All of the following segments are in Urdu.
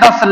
10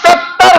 70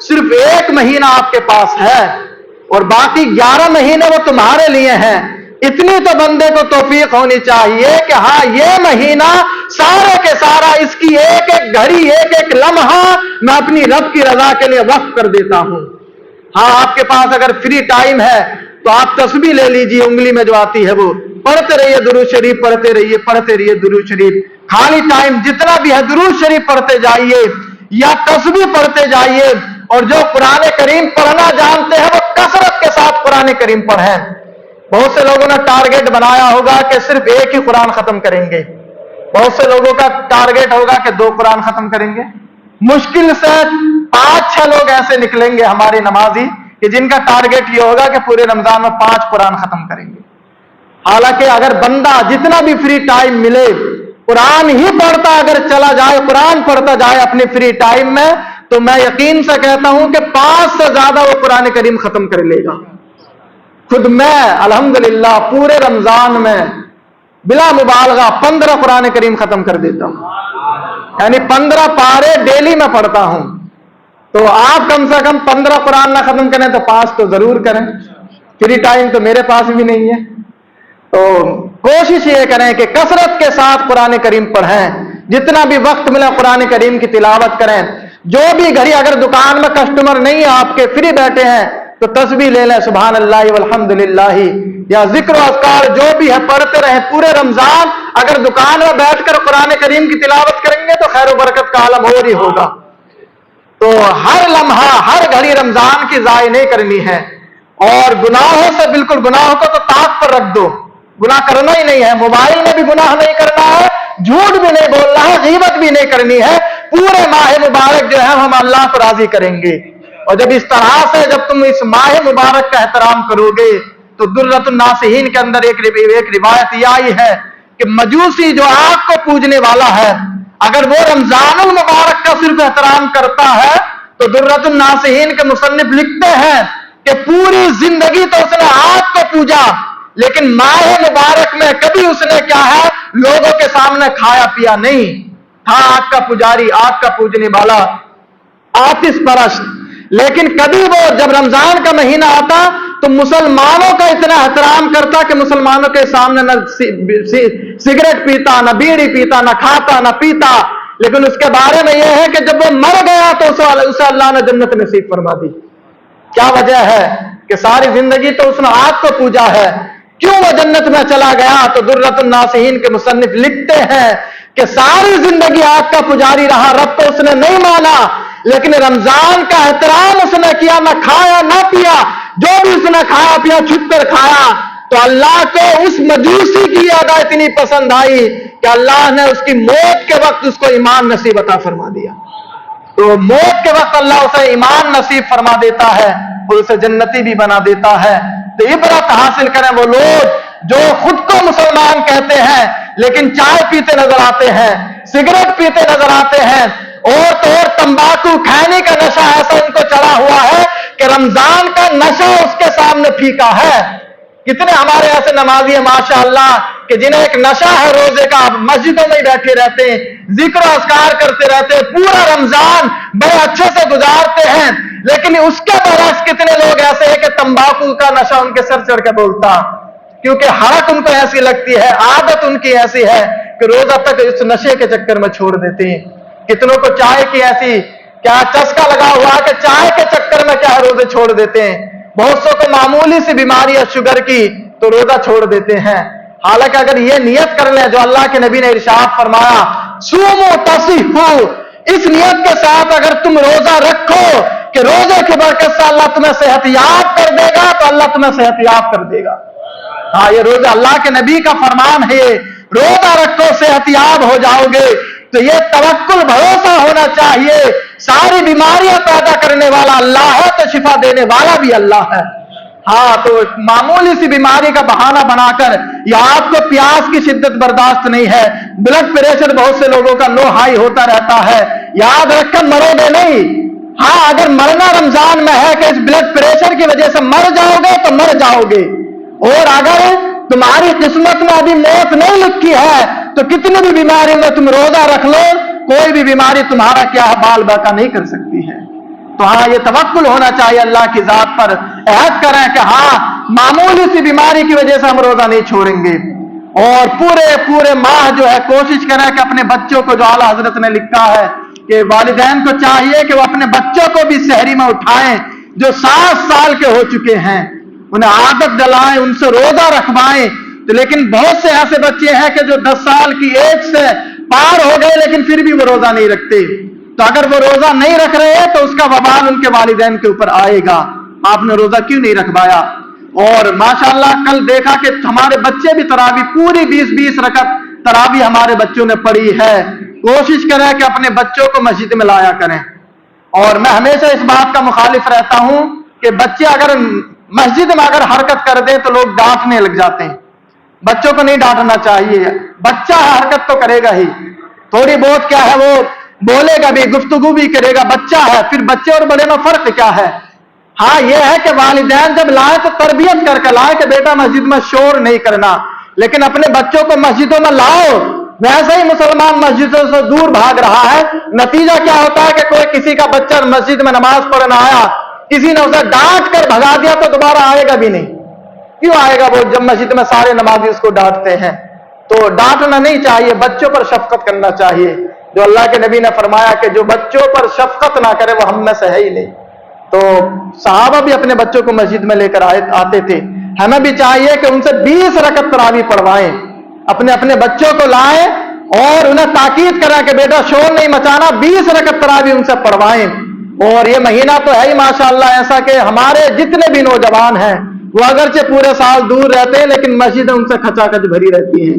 صرف 1 مہینہ آپ کے پاس ہے اور باقی 11 مہینے وہ تمہارے لیے ہیں. اتنی تو بندے کو توفیق ہونی چاہیے کہ ہاں یہ مہینہ سارے کے سارا اس کی ایک ایک گھڑی ایک ایک لمحہ میں اپنی رب کی رضا کے لیے وقف کر دیتا ہوں. ہاں آپ کے پاس اگر فری ٹائم ہے تو آپ تسبیح لے لیجیے, انگلی میں جو آتی ہے وہ پڑھتے رہیے, درود شریف پڑھتے رہیے درود شریف. خالی ٹائم جتنا بھی ہے درود شریف پڑھتے جائیے یا تسبیح پڑھتے جائیے. اور جو قرآن کریم پڑھنا جانتے ہیں وہ کثرت کے ساتھ قرآن کریم پڑھیں. بہت سے لوگوں نے ٹارگیٹ بنایا ہوگا کہ صرف 1 ہی قرآن ختم کریں گے. بہت سے لوگوں کا ٹارگیٹ ہوگا کہ 2 قرآن ختم کریں گے. مشکل سے 5-6 لوگ ایسے نکلیں گے ہمارے نمازی کہ جن کا ٹارگیٹ یہ ہوگا کہ پورے رمضان میں 5 قرآن ختم کریں گے. حالانکہ اگر بندہ جتنا بھی فری ٹائم ملے قرآن ہی پڑھتا اگر چلا جائے, قرآن پڑھتا جائے اپنے فری ٹائم میں, تو میں یقین سے کہتا ہوں کہ 5 سے زیادہ وہ قرآن کریم ختم کر لے گا. خود میں الحمدللہ پورے رمضان میں بلا مبالغہ 15 قرآن کریم ختم کر دیتا ہوں. یعنی 15 پارے ڈیلی میں پڑھتا ہوں. تو آپ کم سے کم 15 قرآن نہ ختم کریں تو 5 تو ضرور کریں. فری ٹائم تو میرے پاس بھی نہیں ہے. تو کوشش یہ کریں کہ کثرت کے ساتھ قرآن کریم پڑھیں. جتنا بھی وقت ملے قرآن کریم کی تلاوت کریں. جو بھی گھڑی اگر دکان میں کسٹمر نہیں ہے آپ کے, فری بیٹھے ہیں تو تسبیح لے لیں سبحان اللہ والحمدللہ, یا ذکر و اذکار جو بھی ہے پڑھتے رہیں پورے رمضان. اگر دکان میں بیٹھ کر قرآن کریم کی تلاوت کریں گے تو خیر و برکت کا عالم اور ہی ہوگا. تو ہر لمحہ ہر گھڑی رمضان کی ضائع نہیں کرنی ہے. اور گناہوں سے بالکل, گناہوں کو تو طاق پر رکھ دو, گناہ کرنا ہی نہیں ہے. موبائل میں بھی گناہ نہیں کرنا ہے, جھوٹ بھی نہیں بولنا ہے, غیبت بھی نہیں کرنی ہے. پورے ماہ مبارک جو ہے ہم اللہ کو راضی کریں گے. اور جب اس طرح سے جب تم اس ماہ مبارک کا احترام کرو گے تو درۃ الناصحین کے اندر ایک روایت یہ آئی ہے کہ مجوسی جو آگ کو پوجنے والا ہے اگر وہ رمضان المبارک کا صرف احترام کرتا ہے تو درۃ الناصحین کے مصنف لکھتے ہیں کہ پوری زندگی تو اس نے آگ کو پوجا, لیکن ماہ مبارک میں کبھی اس نے کیا ہے لوگوں کے سامنے کھایا پیا نہیں. ہاں آگ کا پجاری, آگ کا پوجنے والا, آتش پرست, لیکن کبھی وہ جب رمضان کا مہینہ آتا تو مسلمانوں کا اتنا احترام کرتا کہ مسلمانوں کے سامنے نہ سگریٹ پیتا, نہ بیڑی پیتا, نہ کھاتا, نہ پیتا. لیکن اس کے بارے میں یہ ہے کہ جب وہ مر گیا تو اسے اللہ نے جنت نصیب فرما دی. کیا وجہ ہے کہ ساری زندگی تو اس نے آگ کو پوجا ہے, کیوں وہ جنت میں چلا گیا؟ تو درۃ الناصحین کے مصنف لکھتے ہیں کہ ساری زندگی آگ کا پجاری رہا, رب کو اس نے نہیں مانا, لیکن رمضان کا احترام اس نے کیا, نہ کھایا نہ پیا, جو بھی اس نے کھایا پیا چھپ کر کھایا. تو اللہ کو اس مجوسی کی ادا اتنی پسند آئی کہ اللہ نے اس کی موت کے وقت اس کو ایمان نصیب عطا فرما دیا. تو موت کے وقت اللہ اسے ایمان نصیب فرما دیتا ہے اور اسے جنتی بھی بنا دیتا ہے. تو عبرت حاصل کریں وہ لوگ جو خود کو مسلمان کہتے ہیں لیکن چائے پیتے نظر آتے ہیں, سگریٹ پیتے نظر آتے ہیں, اور تمباکو کھانے کا نشہ ایسا ان کو چڑھا ہوا ہے کہ رمضان کا نشہ اس کے سامنے پھیکا ہے. کتنے ہمارے ایسے نمازی ہیں ماشاءاللہ کہ جنہیں ایک نشہ ہے روزے کا, مسجدوں میں بیٹھے رہتے ہیں, ذکر و اذکار کرتے رہتے ہیں, پورا رمضان بڑے اچھے سے گزارتے ہیں, لیکن اس کے برعکس کتنے لوگ ایسے ہیں کہ تمباکو کا نشہ ان کے سر چڑھ کے بولتا, کیونکہ حرکت ان کو ایسی لگتی ہے, عادت ان کی ایسی ہے کہ روزہ تک اس نشے کے چکر میں چھوڑ دیتے ہیں. کتنوں کو چائے کی ایسی کیا چسکا لگا ہوا کہ چائے کے چکر میں کیا روزے چھوڑ دیتے ہیں. بہت سو کو معمولی سی بیماری ہے شوگر کی تو روزہ چھوڑ دیتے ہیں. حالانکہ اگر یہ نیت کر لیں جو اللہ کے نبی نے ارشاد فرمایا صوموا تصحوا, اس نیت کے ساتھ اگر تم روزہ رکھو کہ روزے کی برکت سے اللہ تمہیں صحت یاب کر دے گا تو اللہ تمہیں صحت یاب کر دے گا. ہاں یہ روزہ اللہ کے نبی کا فرمان ہے, روزہ رکھو صحت یاب ہو جاؤ گے. تو یہ توکل بھروسہ ہونا چاہیے. ساری بیماریاں پیدا کرنے والا اللہ ہے تو شفا دینے والا بھی اللہ ہے. ہاں تو معمولی سی بیماری کا بہانہ بنا کر یا آپ کو پیاس کی شدت برداشت نہیں ہے, بلڈ پریشر بہت سے لوگوں کا لو ہائی ہوتا رہتا ہے, یاد رکھ کر مرو گے نہیں. ہاں اگر مرنا رمضان میں ہے کہ اس بلڈ پریشر کی وجہ سے مر جاؤ گے تو مر جاؤ گے, اور اگر تمہاری قسمت میں ابھی موت نہیں لکھی ہے تو کتنی بھی بیماری میں تم روزہ رکھ لو, کوئی بھی بیماری تمہارا کیا بال باقا نہیں کر سکتی ہے. تو ہاں یہ توکل ہونا چاہیے اللہ کی ذات پر، عہد کریں کہ ہاں معمولی سی بیماری کی وجہ سے ہم روزہ نہیں چھوڑیں گے، اور پورے ماہ جو ہے کوشش کریں کہ اپنے بچوں کو، جو اعلیٰ حضرت نے لکھا ہے کہ والدین کو چاہیے کہ وہ اپنے بچوں کو بھی سحری میں اٹھائیں جو 7 سال کے ہو چکے ہیں، انہیں عادت دلائیں، ان سے روزہ رکھوائیں۔ تو لیکن بہت سے ایسے بچے ہیں کہ جو 10 سال کی ایج سے پار ہو گئے لیکن پھر بھی وہ روزہ نہیں رکھتے، تو اگر وہ روزہ نہیں رکھ رہے تو اس کا وبال ان کے والدین کے اوپر آئے گا، آپ نے روزہ کیوں نہیں رکھوایا۔ اور ماشاءاللہ کل دیکھا کہ ہمارے بچے بھی تراویح پوری 20 رکعت تراویح ہمارے بچوں نے پڑھی ہے۔ کوشش کریں کہ اپنے بچوں کو مسجد میں لایا کریں، اور میں ہمیشہ اس بات کا مخالف رہتا ہوں کہ بچے اگر مسجد میں اگر حرکت کر دیں تو لوگ ڈانٹنے لگ جاتے ہیں، بچوں کو نہیں ڈانٹنا چاہیے، بچہ حرکت تو کرے گا ہی، تھوڑی بہت کیا ہے وہ بولے گا بھی، گفتگو بھی کرے گا، بچہ ہے، پھر بچے اور بڑے میں فرق کیا ہے۔ ہاں یہ ہے کہ والدین جب لائیں تو تربیت کر کے لائیں کہ بیٹا مسجد میں شور نہیں کرنا، لیکن اپنے بچوں کو مسجدوں میں لاؤ، ویسے ہی مسلمان مسجدوں سے دور بھاگ رہا ہے، نتیجہ کیا ہوتا ہے کہ کوئی کسی کا بچہ مسجد میں نماز پڑھنا آیا، کسی نے اسے ڈانٹ کر بھگا دیا تو دوبارہ آئے گا بھی نہیں۔ کیوں آئے گا وہ جب مسجد میں سارے نمازی اس کو ڈانٹتے ہیں؟ تو ڈانٹنا نہیں چاہیے، بچوں پر شفقت کرنا چاہیے، جو اللہ کے نبی نے فرمایا کہ جو بچوں پر شفقت نہ کرے وہ ہم میں سے ہے ہی نہیں۔ تو صحابہ بھی اپنے بچوں کو مسجد میں لے کر آتے تھے، ہمیں بھی چاہیے کہ ان سے 20 رکعت تراویح پڑھوائیں، اپنے بچوں کو لائیں اور انہیں تاکید کریں کہ بیٹا شور نہیں مچانا، 20 رکعت تراویح ان سے پڑھوائیں۔ اور یہ مہینہ تو ہے ہی ماشاءاللہ ایسا کہ ہمارے جتنے بھی نوجوان ہیں وہ اگرچہ پورے سال دور رہتے ہیں لیکن مسجدیں ان سے کھچا کھچ بھری رہتی ہیں،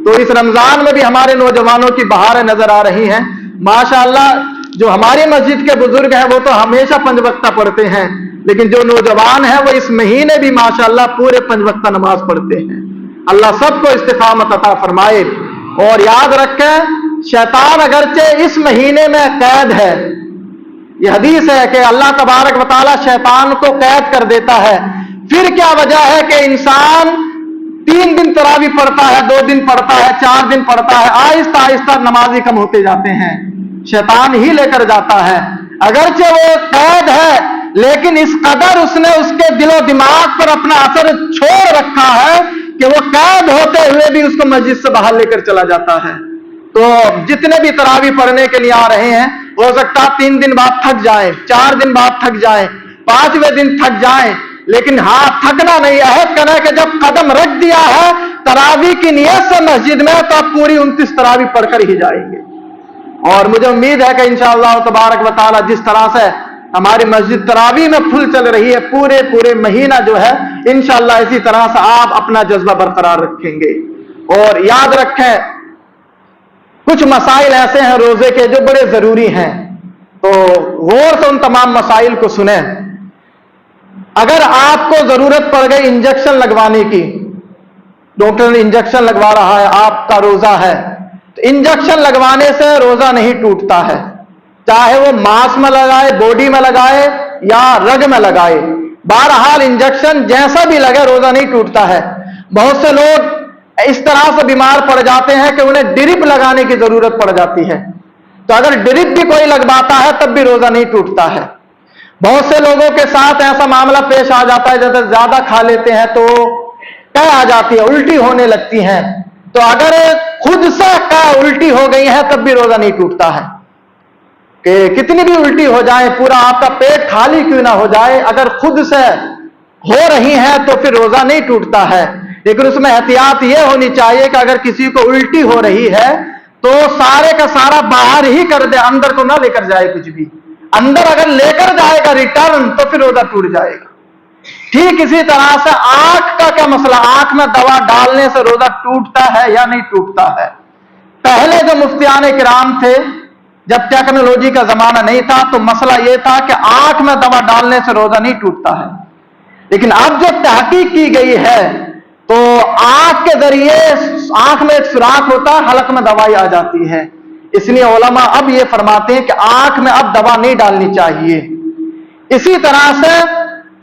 تو اس رمضان میں بھی ہمارے نوجوانوں کی بہاریں نظر آ رہی ہیں ماشاءاللہ۔ جو ہماری مسجد کے بزرگ ہیں وہ تو ہمیشہ 5 وقتہ پڑھتے ہیں، لیکن جو نوجوان ہیں وہ اس مہینے بھی ماشاءاللہ پورے 5 وقتہ نماز پڑھتے ہیں۔ اللہ سب کو استقامت عطا فرمائے۔ اور یاد رکھیں شیطان اگرچہ اس مہینے میں قید ہے، یہ حدیث ہے کہ اللہ تبارک و تعالی شیطان کو قید کر دیتا ہے، پھر کیا وجہ ہے کہ انسان 3 دن تراویح پڑھتا ہے، 2 دن پڑھتا ہے، 4 دن پڑھتا ہے، آہستہ آہستہ نمازی کم ہوتے جاتے ہیں، شیطان ہی لے کر جاتا ہے۔ اگرچہ وہ قید ہے لیکن اس قدر اس نے اس کے دل و دماغ پر اپنا اثر چھوڑ رکھا ہے کہ وہ قید ہوتے ہوئے بھی اس کو مسجد سے باہر لے کر چلا جاتا ہے۔ تو جتنے بھی تراویح پڑھنے کے لیے آ رہے ہیں ہو سکتا 3 دن بعد تھک جائیں، 4 دن بعد تھک جائیں، 5ویں دن تھک جائیں، لیکن ہاں تھکنا نہیں، عہد کرنا کہ جب قدم رکھ دیا ہے تراویح کی نیت سے مسجد میں تو آپ پوری 29 تراویح پڑھ کر ہی جائیں گے۔ اور مجھے امید ہے کہ انشاءاللہ تبارک و تعالی جس طرح سے ہماری مسجد تراویح میں پھول چل رہی ہے پورے مہینہ جو ہے انشاءاللہ اسی طرح سے آپ اپنا جذبہ برقرار رکھیں گے۔ اور یاد رکھیں کچھ مسائل ایسے ہیں روزے کے جو بڑے ضروری ہیں، تو غور سے ان تمام مسائل کو سنیں۔ اگر آپ کو ضرورت پڑ گئی انجیکشن لگوانے کی، ڈاکٹر نے انجیکشن لگوا رہا ہے، آپ کا روزہ ہے، تو انجیکشن لگوانے سے روزہ نہیں ٹوٹتا ہے، چاہے وہ ماس میں لگائے، باڈی میں لگائے یا رگ میں لگائے، بہرحال انجیکشن جیسا بھی لگے روزہ نہیں ٹوٹتا ہے۔ بہت سے لوگ اس طرح سے بیمار پڑ جاتے ہیں کہ انہیں ڈرپ لگانے کی ضرورت پڑ جاتی ہے، تو اگر ڈرپ بھی کوئی لگواتا ہے تب بھی روزہ نہیں ٹوٹتا ہے۔ بہت سے لوگوں کے ساتھ ایسا معاملہ پیش آ جاتا ہے جیسے زیادہ کھا لیتے ہیں تو قے آ جاتی ہے، الٹی ہونے لگتی ہیں، تو اگر خود سے قے الٹی ہو گئی ہے تب بھی روزہ نہیں ٹوٹتا ہے، کہ کتنی بھی الٹی ہو جائے، پورا آپ کا پیٹ خالی کیوں نہ ہو جائے، اگر خود سے ہو رہی ہیں تو پھر روزہ نہیں ٹوٹتا ہے۔ لیکن اس میں احتیاط یہ ہونی چاہیے کہ اگر کسی کو الٹی ہو رہی ہے تو سارے کا سارا باہر ہی کر دے، اندر کو نہ لے کر جائے کچھ بھی، اندر اگر لے کر جائے گا ریٹرن تو پھر روزہ ٹوٹ جائے گا۔ ٹھیک اسی طرح سے آنکھ کا کیا مسئلہ، آنکھ میں دوا ڈالنے سے روزہ ٹوٹتا ہے یا نہیں ٹوٹتا ہے؟ پہلے جو مفتیان کرام تھے جب ٹیکنالوجی کا زمانہ نہیں تھا تو مسئلہ یہ تھا کہ آنکھ میں دوا ڈالنے سے روزہ نہیں ٹوٹتا ہے، لیکن اب جو تحقیق کی گئی ہے تو آنکھ کے ذریعے آنکھ میں ایک سوراخ ہوتا ہے، حلق میں دوائی آ جاتی ہے، اس لیے علماء اب یہ فرماتے ہیں کہ آنکھ میں اب دوا نہیں ڈالنی چاہیے۔ اسی طرح سے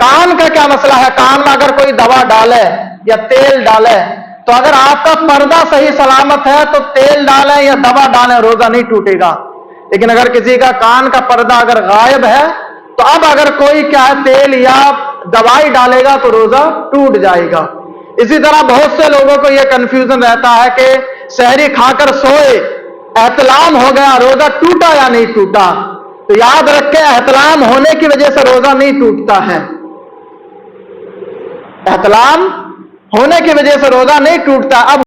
کان کا کیا مسئلہ ہے، کان میں اگر کوئی دوا ڈالے یا تیل ڈالے تو اگر آپ کا پردہ صحیح سلامت ہے تو تیل ڈالیں یا دوا ڈالیں روزہ نہیں ٹوٹے گا، لیکن اگر کسی کا کان کا پردہ اگر غائب ہے تو تو اب اگر کوئی کیا ہے تیل یا دوائی ڈالے گا تو روزہ ٹوٹ جائے گا۔ اسی طرح بہت سے لوگوں کو یہ کنفیوژن رہتا ہے کہ سحری کھا کر سوئے، احتلام ہو گیا، روزہ ٹوٹا یا نہیں ٹوٹا؟ تو یاد رکھیں احتلام ہونے کی وجہ سے روزہ نہیں ٹوٹتا ہے، احتلام ہونے کی وجہ سے روزہ نہیں ٹوٹتا۔ اب